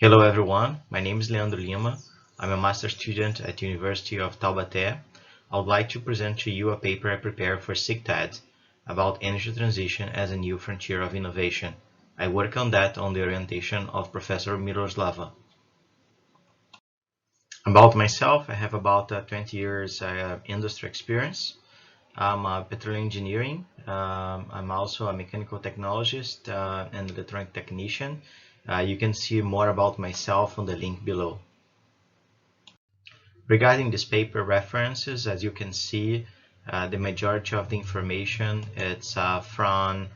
Hello everyone, my name is Leandro Lima. I'm a master student at University of Taubaté. I would like to present to you a paper I prepared for SIGTAD about energy transition as a new frontier of innovation. I work on that on the orientation of Professor Miroslava. About myself, I have about 20 years industry experience. I'm a petroleum engineering. I'm also a mechanical technologist and electronic technician. You can see more about myself on the link below. Regarding this paper references, as you can see, the majority of the information it's from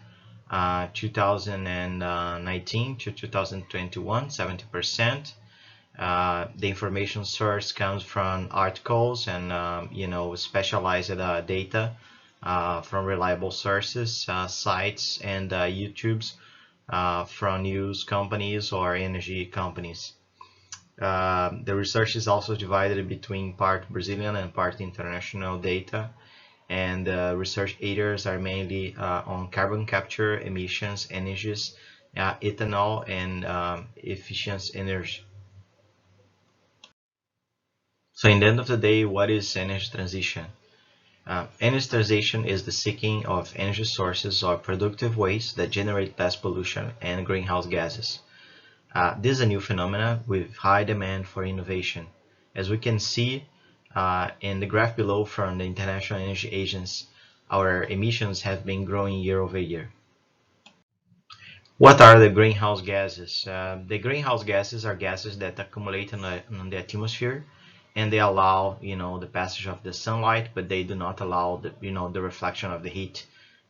2019 to 2021, 70%. The information source comes from articles and specialized data from reliable sources, sites, and YouTubes from news companies or energy companies. The research is also divided between part Brazilian and part international data, and research areas are mainly on carbon capture, emissions, energies, ethanol, and efficient energy. So in the end of the day, what is energy transition? Energy transition is the seeking of energy sources or productive ways that generate less pollution and greenhouse gases. This is a new phenomenon with high demand for innovation. As we can see in the graph below from the International Energy Agency, our emissions have been growing year over year. What are the greenhouse gases? The greenhouse gases are gases that accumulate in the atmosphere, and they allow, the passage of the sunlight, but they do not allow the reflection of the heat,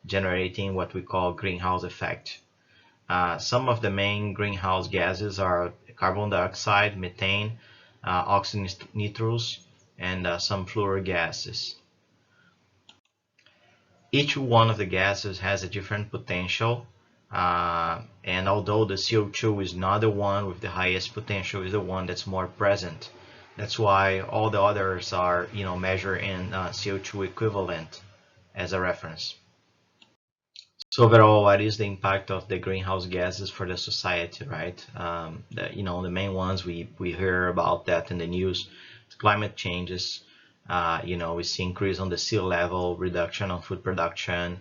generating what we call greenhouse effect. Some of the main greenhouse gases are carbon dioxide, methane, oxygen nitrous, and some fluoride gases. Each one of the gases has a different potential, and although the CO2 is not the one with the highest potential, is the one that's more present. That's why all the others are, measured in CO2 equivalent as a reference. So overall, what is the impact of the greenhouse gases for the society, right? The main ones we hear about that in the news, climate changes. We see increase on the sea level, reduction on food production.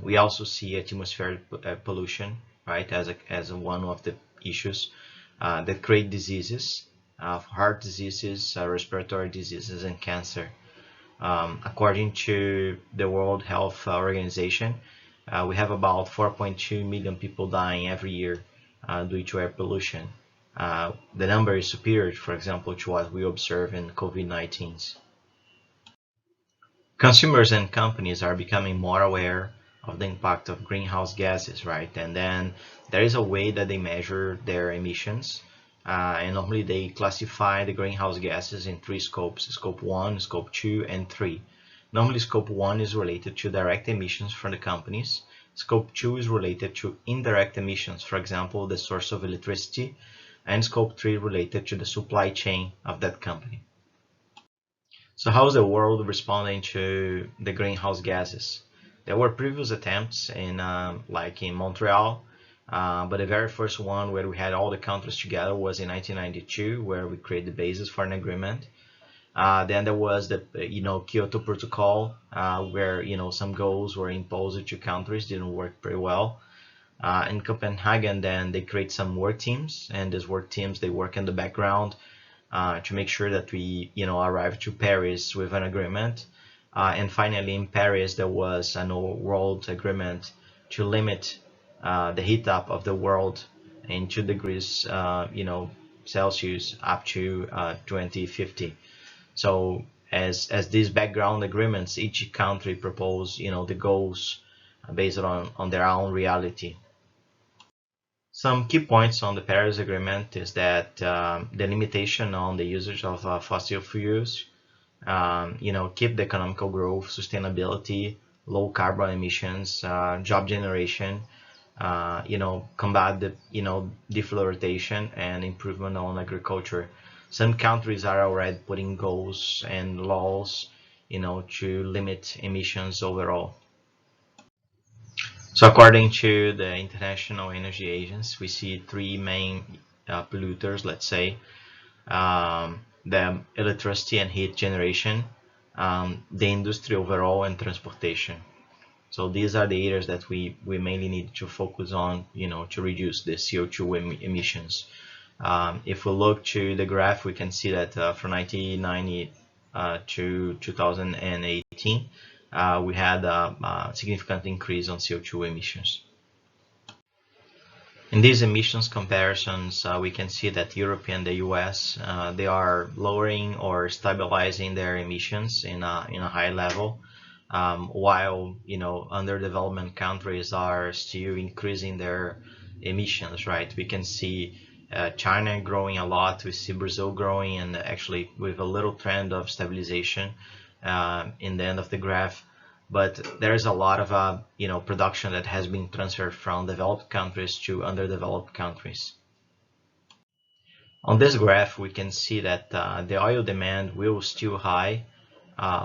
We also see atmospheric pollution, right, as one of the issues that create diseases, heart diseases, respiratory diseases, and cancer. According to the World Health Organization, we have about 4.2 million people dying every year due to air pollution. The number is superior, for example, to what we observe in COVID-19. Consumers and companies are becoming more aware of the impact of greenhouse gases, right? And then there is a way that they measure their emissions. And normally they classify the greenhouse gases in three scopes: scope 1, scope 2, and 3. Normally scope 1 is related to direct emissions from the companies. Scope 2 is related to indirect emissions, for example, the source of electricity, and scope 3 related to the supply chain of that company. So how is the world responding to the greenhouse gases? There were previous attempts in like in Montreal, but the very first one where we had all the countries together was in 1992, where we created the basis for an agreement. Then there was the Kyoto Protocol, where some goals were imposed to countries, didn't work pretty well. In Copenhagen, then they create some work teams, and these work teams they work in the background to make sure that we arrive to Paris with an agreement. And finally, in Paris, there was an world agreement to limit the heat up of the world in 2 degrees, Celsius up to 2050. So as these background agreements, each country propose, the goals based on their own reality. Some key points on the Paris Agreement is that the limitation on the usage of fossil fuels, keep the economical growth, sustainability, low carbon emissions, job generation, combat the, deforestation and improvement on agriculture. Some countries are already putting goals and laws, to limit emissions overall. So according to the International Energy Agency, we see three main polluters, let's say, the electricity and heat generation, the industry overall, and transportation. So these are the areas that we mainly need to focus on, to reduce the CO2 emissions. If we look to the graph, we can see that from 1990 to 2018, we had a significant increase on CO2 emissions. In these emissions comparisons, we can see that Europe and the US, they are lowering or stabilizing their emissions in a high level, while underdeveloped countries are still increasing their emissions. Right? We can see China growing a lot. We see Brazil growing, and actually with a little trend of stabilization in the end of the graph. But there's a lot of production that has been transferred from developed countries to underdeveloped countries. On this graph, we can see that the oil demand will still high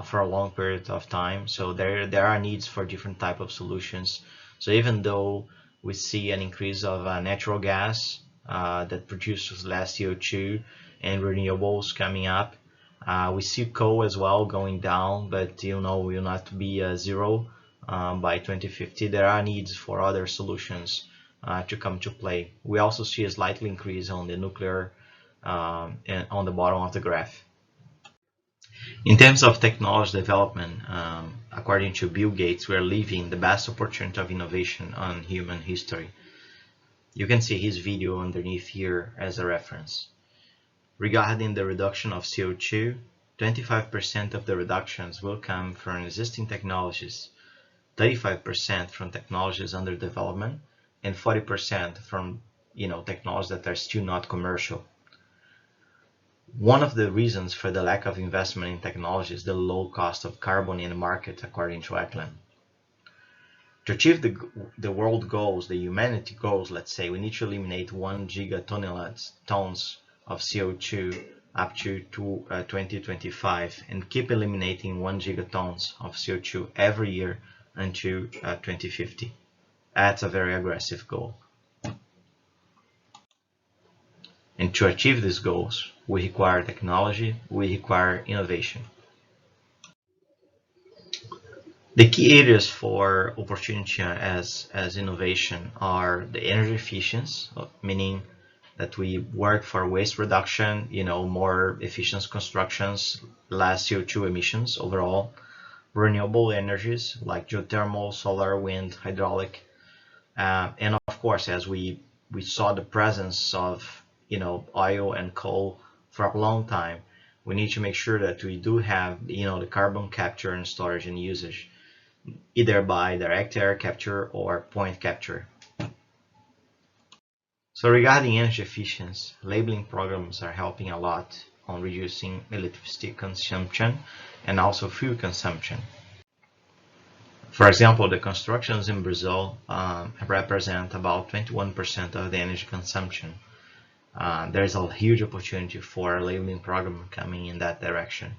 for a long period of time. So there are needs for different type of solutions. So even though we see an increase of natural gas that produces less CO2 and renewables coming up, we see coal as well going down, but will not be zero by 2050. There are needs for other solutions to come to play. We also see a slight increase on the nuclear and on the bottom of the graph. In terms of technology development, according to Bill Gates, we are living the best opportunity of innovation on human history. You can see his video underneath here as a reference. Regarding the reduction of CO2, 25% of the reductions will come from existing technologies, 35% from technologies under development, and 40% from technologies that are still not commercial. One of the reasons for the lack of investment in technology is the low cost of carbon in the market, according to Eklund. To achieve the world goals, the humanity goals, let's say, we need to eliminate 1 gigatons of CO2 up to 2025 and keep eliminating 1 gigatons of CO2 every year until 2050. That's a very aggressive goal. And to achieve these goals, we require technology, we require innovation. The key areas for opportunity as innovation are the energy efficiency, meaning that we work for waste reduction, more efficient constructions, less CO2 emissions overall, renewable energies like geothermal, solar, wind, hydraulic, and of course, as we saw the presence of oil and coal for a long time, we need to make sure that we do have the carbon capture and storage and usage, either by direct air capture or point capture. So regarding energy efficiency, labeling programs are helping a lot on reducing electricity consumption and also fuel consumption. For example, the constructions in Brazil represent about 21% of the energy consumption. There is a huge opportunity for a labeling program coming in that direction.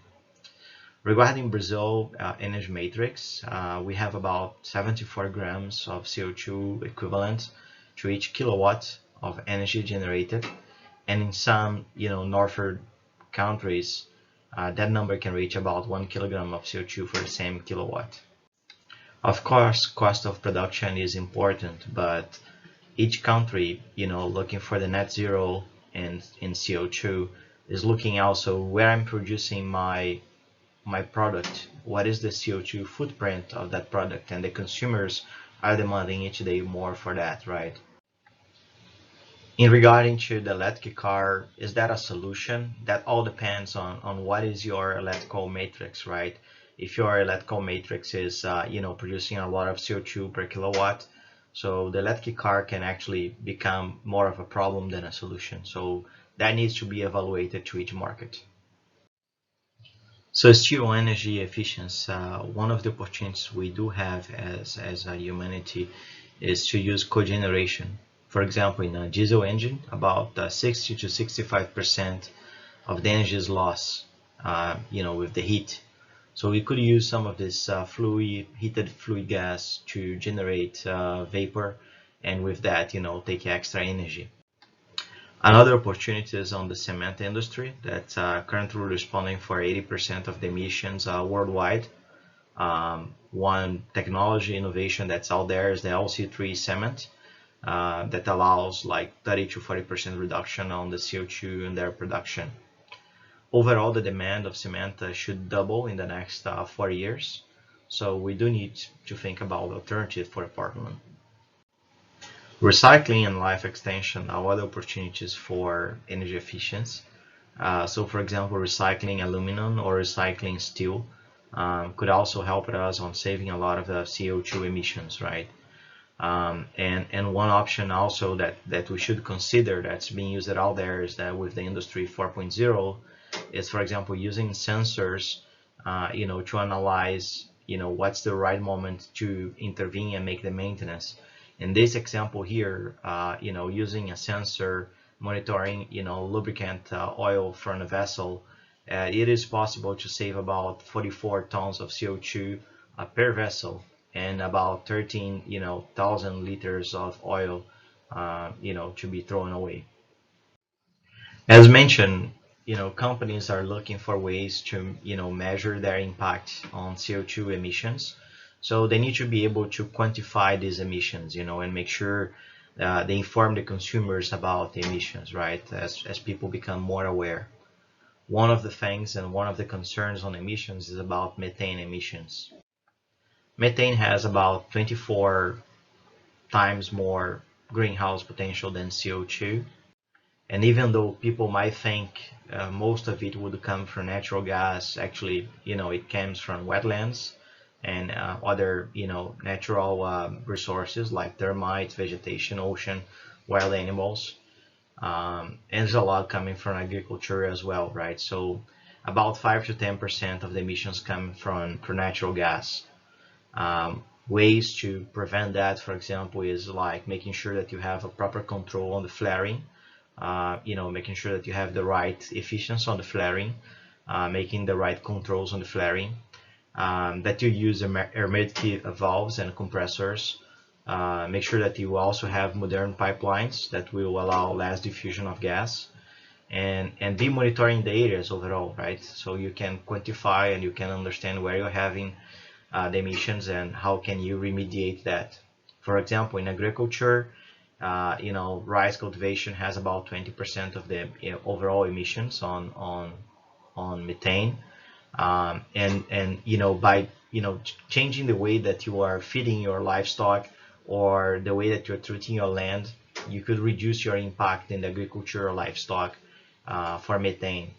Regarding Brazil energy matrix, we have about 74 grams of CO2 equivalent to each kilowatt of energy generated, and in some northern countries, that number can reach about 1 kilogram of CO2 for the same kilowatt. Of course, cost of production is important, but each country, looking for the net zero in CO2 is looking also where I'm producing my product, what is the CO2 footprint of that product, and the consumers are demanding each day more for that, right? In regarding to the electric car, is that a solution? That all depends on what is your electrical matrix, right? If your electrical matrix is producing a lot of CO2 per kilowatt, so the electric car can actually become more of a problem than a solution. So that needs to be evaluated to each market. So still energy efficiency, one of the opportunities we do have as a humanity is to use cogeneration. For example, in a diesel engine, about 60 to 65% of the energy is lost, with the heat. So we could use some of this heated fluid gas to generate vapor, and with that, take extra energy. Another opportunity is on the cement industry that's currently responding for 80% of the emissions worldwide. One technology innovation that's out there is the LC3 cement that allows like 30 to 40% reduction on the CO2 in their production. Overall, the demand of cement should double in the next 4 years. So we do need to think about alternative for Portland. Recycling and life extension are other opportunities for energy efficiency. So for example, recycling aluminum or recycling steel could also help us on saving a lot of the CO2 emissions, right? And one option also that we should consider that's being used out there is that with the industry 4.0 is, for example, using sensors, to analyze, what's the right moment to intervene and make the maintenance. In this example here, using a sensor monitoring, lubricant oil from a vessel, it is possible to save about 44 tons of CO2 per vessel and about 13,000 liters of oil, to be thrown away. As mentioned, companies are looking for ways to, measure their impact on CO2 emissions. So they need to be able to quantify these emissions, and make sure they inform the consumers about the emissions, right? As people become more aware. One of the things and one of the concerns on emissions is about methane emissions. Methane has about 24 times more greenhouse potential than CO2. And even though people might think most of it would come from natural gas, actually, it comes from wetlands and other, natural resources like termites, vegetation, ocean, wild animals. And there's a lot coming from agriculture as well, right? So about 5 to 10% of the emissions come from natural gas. Ways to prevent that, for example, is like making sure that you have a proper control on the flaring, making sure that you have the right efficiency on the flaring, making the right controls on the flaring, that you use hermetic valves and compressors, make sure that you also have modern pipelines that will allow less diffusion of gas, and be monitoring the areas overall, right? So you can quantify and you can understand where you're having the emissions and how can you remediate that. For example, in agriculture, rice cultivation has about 20% of the overall emissions on methane, and by changing the way that you are feeding your livestock or the way that you're treating your land, you could reduce your impact in the agriculture or livestock for methane.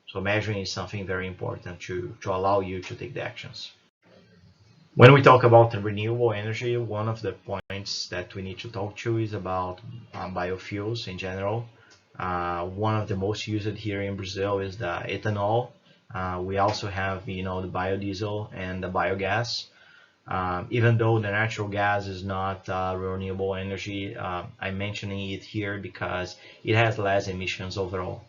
So measuring is something very important to allow you to take the actions. When we talk about renewable energy, one of the points that we need to talk to is about biofuels in general. One of the most used here in Brazil is the ethanol. We also have, the biodiesel and the biogas. Even though the natural gas is not renewable energy, I'm mentioning it here because it has less emissions overall.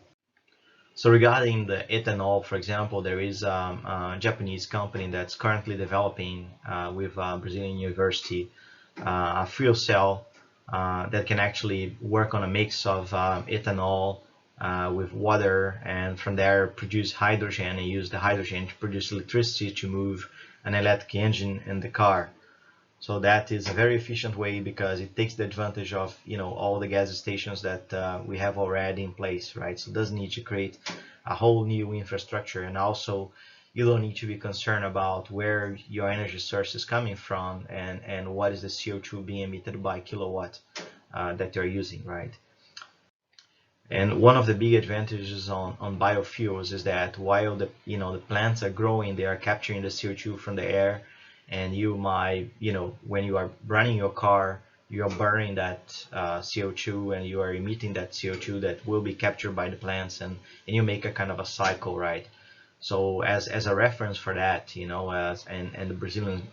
So regarding the ethanol, for example, there is a Japanese company that's currently developing with Brazilian University a fuel cell that can actually work on a mix of ethanol with water, and from there produce hydrogen and use the hydrogen to produce electricity to move an electric engine in the car. So that is a very efficient way because it takes the advantage of all the gas stations that we have already in place, right? So it doesn't need to create a whole new infrastructure, and also you don't need to be concerned about where your energy source is coming from and what is the CO2 being emitted by kilowatt that you're using, right? And one of the big advantages on biofuels is that while the plants are growing, they are capturing the CO2 from the air, and you might, when you are running your car, you are burning that CO2 and you are emitting that CO2 that will be captured by the plants, and you make a kind of a cycle, right? So as a reference for that, and the Brazilian,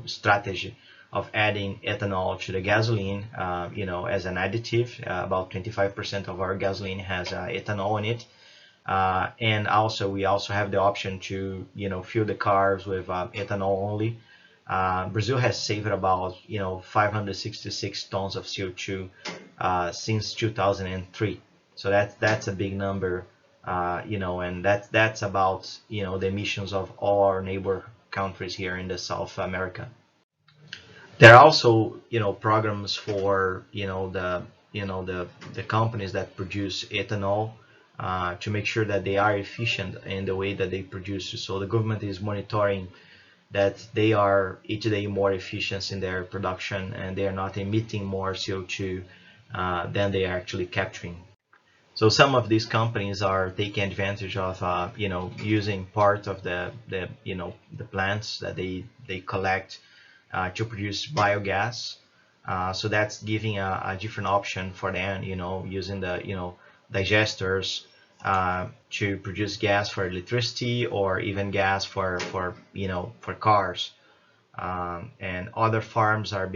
strategy of adding ethanol to the gasoline, as an additive, about 25% of our gasoline has ethanol in it. And also we also have the option to, fuel the cars with ethanol only. Brazil has saved about 566 tons of CO2 since 2003. So that's a big number, and that's about the emissions of all our neighbor countries here in the South America. There are also programs for the companies that produce ethanol, to make sure that they are efficient in the way that they produce. So the government is monitoring that they are each day more efficient in their production, and they are not emitting more CO2 than they are actually capturing. So some of these companies are taking advantage of using part of the plants that they collect to produce biogas. So that's giving a different option for them, using the digesters to produce gas for electricity, or even gas for cars. And other farms are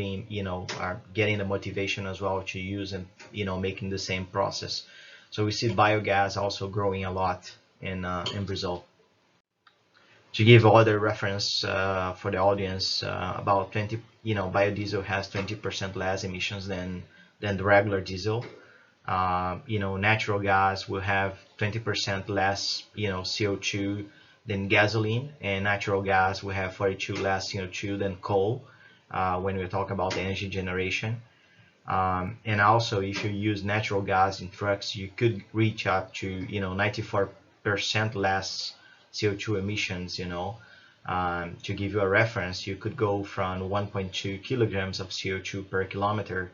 are getting the motivation as well to use and making the same process. So we see biogas also growing a lot in Brazil. To give other reference for the audience, about 20, biodiesel has 20% less emissions than the regular diesel. Natural gas will have 20% less, CO2 than gasoline, and natural gas will have 42 less CO2 than coal when we talk about energy generation. And also, if you use natural gas in trucks, you could reach up to 94% less CO2 emissions. To give you a reference, you could go from 1.2 kilograms of CO2 per kilometer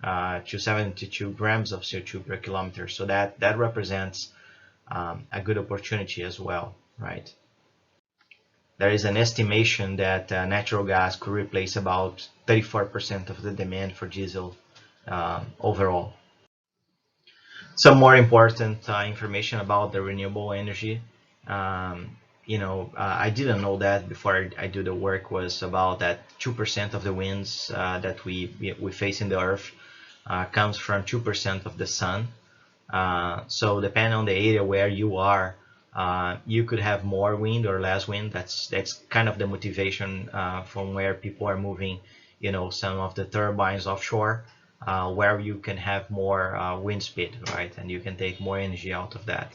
to 72 grams of CO2 per kilometer. So that represents a good opportunity as well, right? There is an estimation that natural gas could replace about 34% of the demand for diesel overall. Some more important information about the renewable energy. I didn't know that before I do the work, was about that 2% of the winds that we face in the earth comes from 2% of the sun. So depending on the area where you are, you could have more wind or less wind. That's kind of the motivation from where people are moving, some of the turbines offshore, where you can have more wind speed, right? And you can take more energy out of that.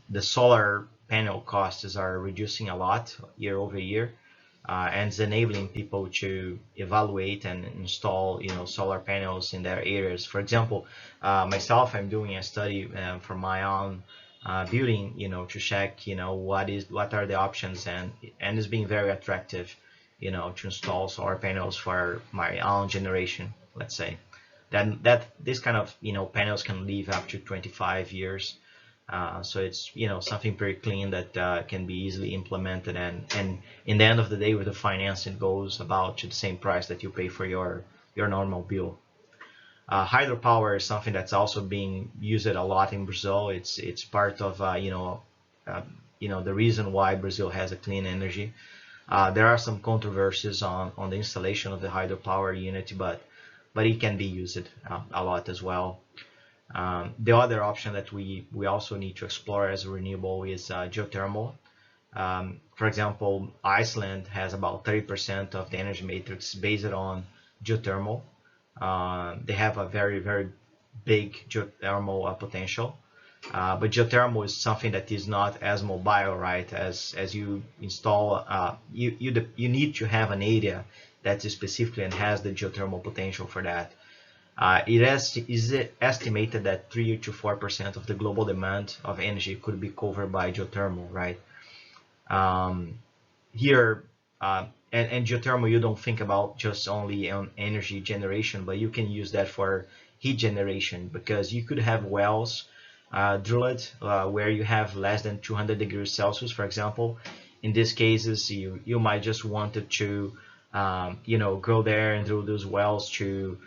The solar panel costs are reducing a lot year over year, and it's enabling people to evaluate and install solar panels in their areas. For example, myself, I'm doing a study for my own building, to check what are the options, and it's being very attractive, to install solar panels for my own generation, let's say. That this kind of panels can live up to 25 years. So it's something pretty clean that can be easily implemented, and in the end of the day, with the financing, goes about to the same price that you pay for your normal bill. Hydropower is something that's also being used a lot in Brazil. It's part of the reason why Brazil has a clean energy. There are some controversies on the installation of the hydropower unit, but it can be used a lot as well. The other option that we also need to explore as renewable is geothermal. For example, Iceland has about 30% of the energy matrix based on geothermal. They have a very, very big geothermal potential. But geothermal is something that is not as mobile, right? As you install, you need to have an area that is specifically and has the geothermal potential for that. It is estimated that 3 to 4% of the global demand of energy could be covered by geothermal, right? Here, and geothermal, you don't think about just only on energy generation, but you can use that for heat generation, because you could have wells drilled where you have less than 200 degrees Celsius, for example. In these cases, you might just wanted to go there and drill those wells to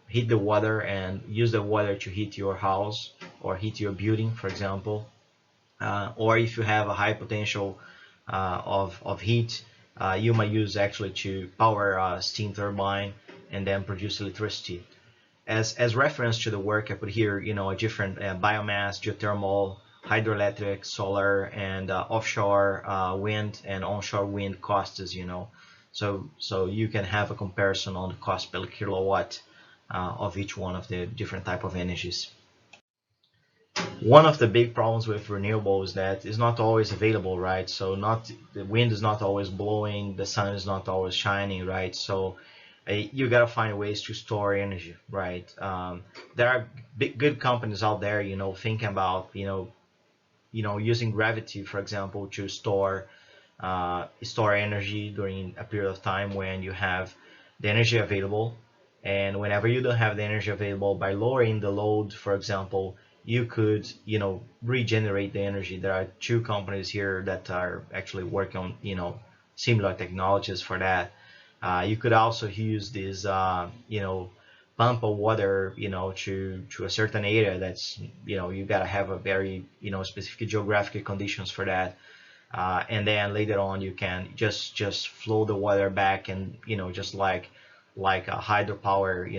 heat the water and use the water to heat your house or heat your building, for example. Or if you have a high potential of heat, you might use actually to power a steam turbine and then produce electricity. As reference to the work I put here, a different biomass, geothermal, hydroelectric, solar, and offshore wind and onshore wind costs, so you can have a comparison on the cost per kilowatt of each one of the different type of energies. One of the big problems with renewables is that it's not always available, right? So not the wind is not always blowing, the sun is not always shining, right? So you gotta find ways to store energy, right? There are good companies out there, thinking about, using gravity, for example, to store energy during a period of time when you have the energy available. And whenever you don't have the energy available, by lowering the load, for example, you could, regenerate the energy. There are two companies here that are actually working on, similar technologies for that. You could also use this, pump of water, to a certain area that's, you gotta have a very, specific geographic conditions for that. And then later on you can just flow the water back, and just like a hydropower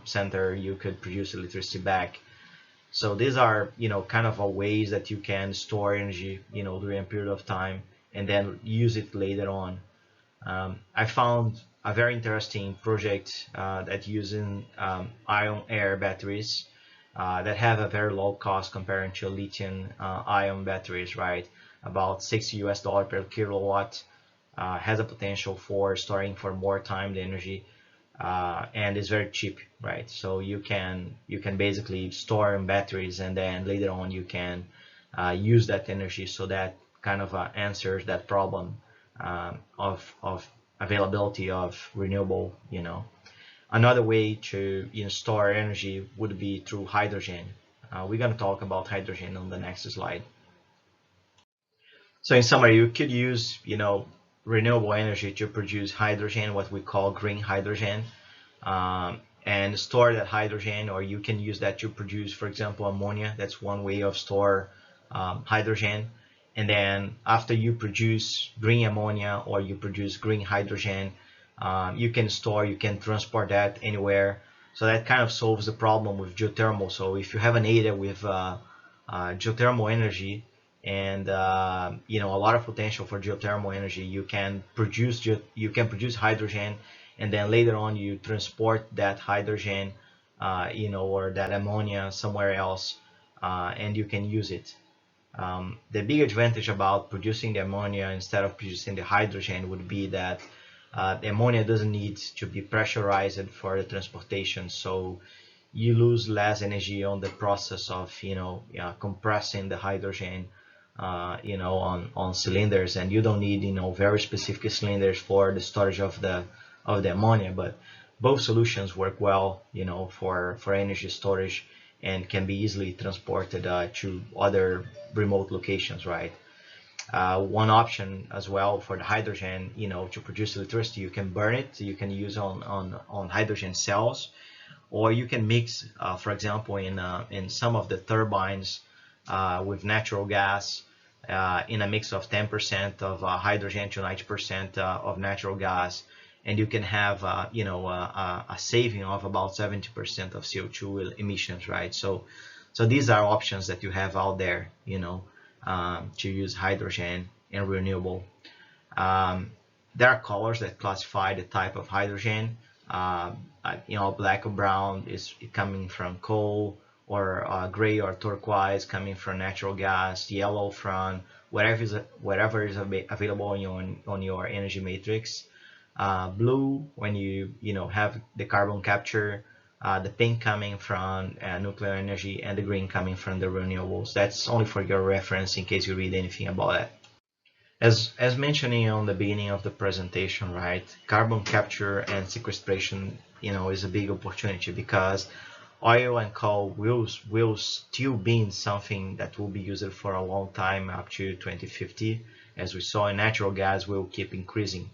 center, you could produce electricity back. So these are kind of a ways that you can store energy during a period of time and then use it later on. I found a very interesting project that using ion air batteries that have a very low cost compared to lithium ion batteries, right? About $60 per kilowatt. Has a potential for storing for more time the energy, and is very cheap, right? So you can basically store in batteries, and then later on you can use that energy. So that kind of answers that problem of availability of renewable. Another way to store energy would be through hydrogen. We're going to talk about hydrogen on the next slide. So in summary, you could use renewable energy to produce hydrogen, what we call green hydrogen, and store that hydrogen, or you can use that to produce, for example, ammonia. That's one way of store hydrogen. And then after you produce green ammonia or you produce green hydrogen, you can transport that anywhere. So that kind of solves the problem with geothermal. So if you have an area with geothermal energy and a lot of potential for geothermal energy, you can produce hydrogen, and then later on you transport that hydrogen, or that ammonia somewhere else, and you can use it. The big advantage about producing the ammonia instead of producing the hydrogen would be that the ammonia doesn't need to be pressurized for the transportation, so you lose less energy on the process of compressing the hydrogen on cylinders, and you don't need very specific cylinders for the storage of the ammonia. But both solutions work well for energy storage and can be easily transported to other remote locations, right? One option as well for the hydrogen, to produce electricity, you can burn it, you can use on hydrogen cells, or you can mix, for example, in some of the turbines with natural gas, in a mix of 10% of hydrogen to 90% of natural gas, and you can have a saving of about 70% of CO2 emissions, right? So these are options that you have out there, to use hydrogen and renewable. There are colors that classify the type of hydrogen. Black or brown is coming from coal, or gray or turquoise coming from natural gas, yellow from whatever is available on your energy matrix, blue when you have the carbon capture, the pink coming from nuclear energy, and the green coming from the renewables. That's only for your reference in case you read anything about it. As mentioning on the beginning of the presentation, right, carbon capture and sequestration, is a big opportunity, because oil and coal will still be something that will be used for a long time, up to 2050. As we saw, in natural gas will keep increasing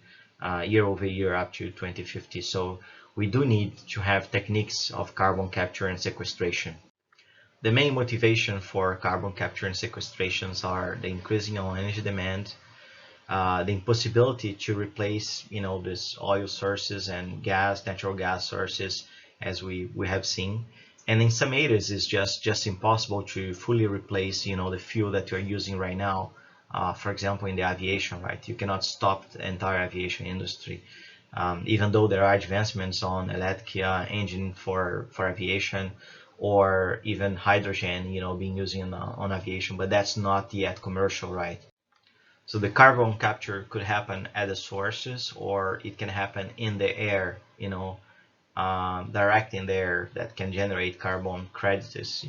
year over year up to 2050. So we do need to have techniques of carbon capture and sequestration. The main motivation for carbon capture and sequestrations are the increasing of energy demand, the impossibility to replace these oil sources and natural gas sources, as we have seen, and in some areas it's just impossible to fully replace the fuel that you're using right now. For example, in the aviation, right, you cannot stop the entire aviation industry. Even though there are advancements on electric engine for aviation, or even hydrogen, being used on aviation, but that's not yet commercial, right? So the carbon capture could happen at the sources, or it can happen in the air, direct in the air, that can generate carbon credits,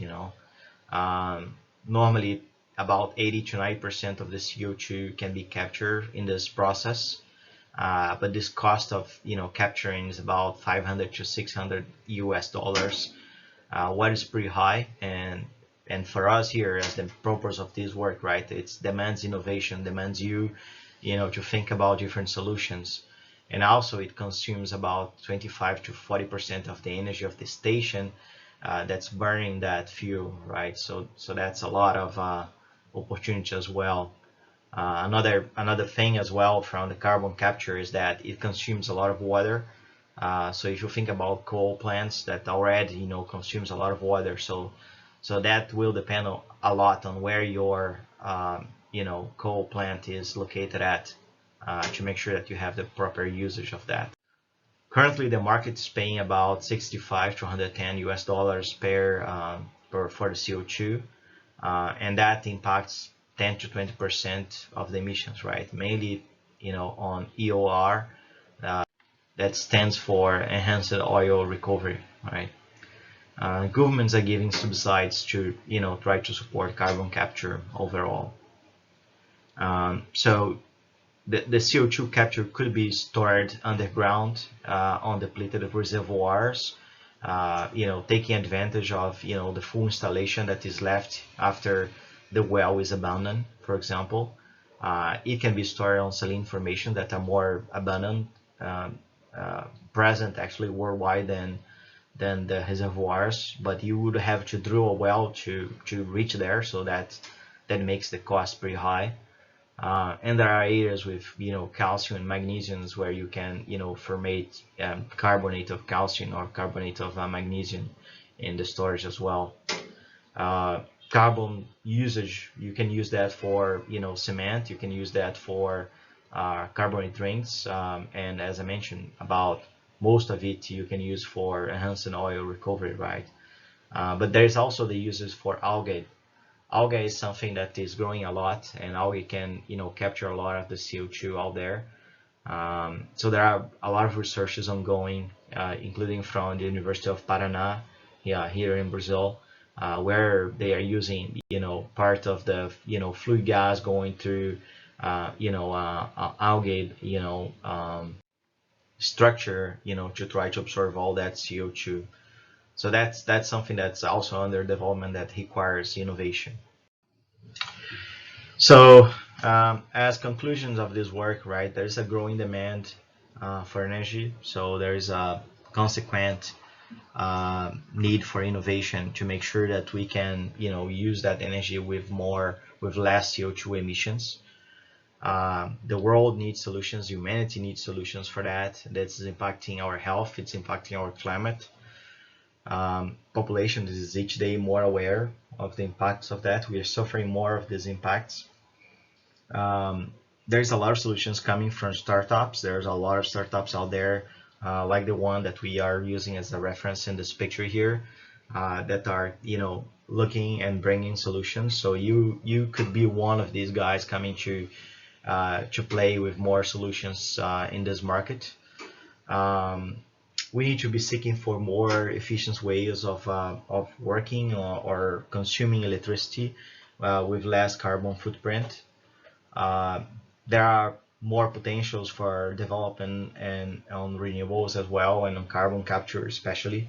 Normally, about 80 to 90% of the CO2 can be captured in this process. But this cost of capturing is about 500 to 600 US dollars, what is pretty high. And for us here, as the purpose of this work, right, it demands innovation, demands to think about different solutions. And also it consumes about 25 to 40% of the energy of the station that's burning that fuel, right? So that's a lot of opportunity as well. Another thing as well from the carbon capture is that it consumes a lot of water. So if you think about coal plants that already consumes a lot of water, so that will depend a lot on where your coal plant is located at, to make sure that you have the proper usage of that. Currently, the market is paying about 65 to 110 US dollars for the CO2, and that impacts 10 to 20% of the emissions, right? Mainly, on EOR, that stands for Enhanced Oil Recovery, right? Governments are giving subsidies to, try to support carbon capture overall. So the CO2 capture could be stored underground on depleted reservoirs, taking advantage of the full installation that is left after the well is abandoned, for example. It can be stored on saline formation that are more abundant, um, present actually worldwide than the reservoirs, but you would have to drill a well to reach there, so that makes the cost pretty high. And there are areas with calcium and magnesiums where you can formate carbonate of calcium or carbonate of magnesium in the storage as well. Uh, Carbon usage, you can use that for cement, you can use that for carbonate drinks, and as I mentioned, about most of it you can use for enhanced oil recovery, right? But there is also the uses for algae. Algae is something that is growing a lot, and algae can capture a lot of the CO2 out there. So there are a lot of researches ongoing, including from the University of Paraná, yeah, here in Brazil, where they are using part of the fluid gas going through algae structure to try to absorb all that CO2. So that's something that's also under development that requires innovation. So, as conclusions of this work, right, there is a growing demand for energy. So there is a consequent need for innovation to make sure that we can, use that energy with less CO2 emissions. The world needs solutions. Humanity needs solutions for that. That's impacting our health. It's impacting our climate. Population is each day more aware of the impacts of that. We are suffering more of these impacts. There's a lot of solutions coming from startups. There's a lot of startups out there, like the one that we are using as a reference in this picture here, that are looking and bringing solutions. So you could be one of these guys coming to play with more solutions in this market. We need to be seeking for more efficient ways of working or consuming electricity with less carbon footprint. Uh, there are more potentials for development and on renewables as well, and on carbon capture especially.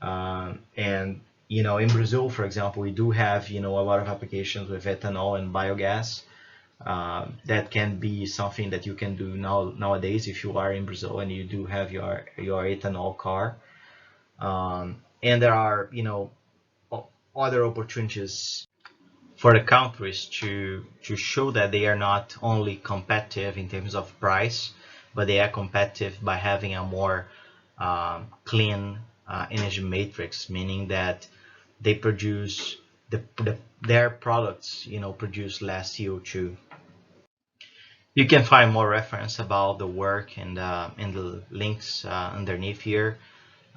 And in Brazil, for example, we do have a lot of applications with ethanol and biogas. That can be something that you can do nowadays if you are in Brazil and you do have your ethanol car. And there are other opportunities for the countries to show that they are not only competitive in terms of price, but they are competitive by having a more clean energy matrix, meaning that they produce their products produce less CO2. You can find more reference about the work and in the links underneath here.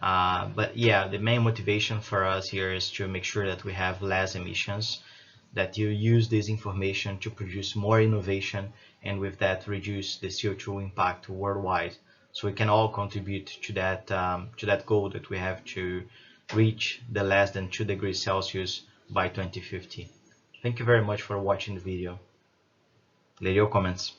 But yeah, the main motivation for us here is to make sure that we have less emissions, that you use this information to produce more innovation, and with that reduce the CO2 impact worldwide. So we can all contribute to that goal that we have to reach the less than 2 degrees Celsius by 2050. Thank you very much for watching the video. Leave your comments.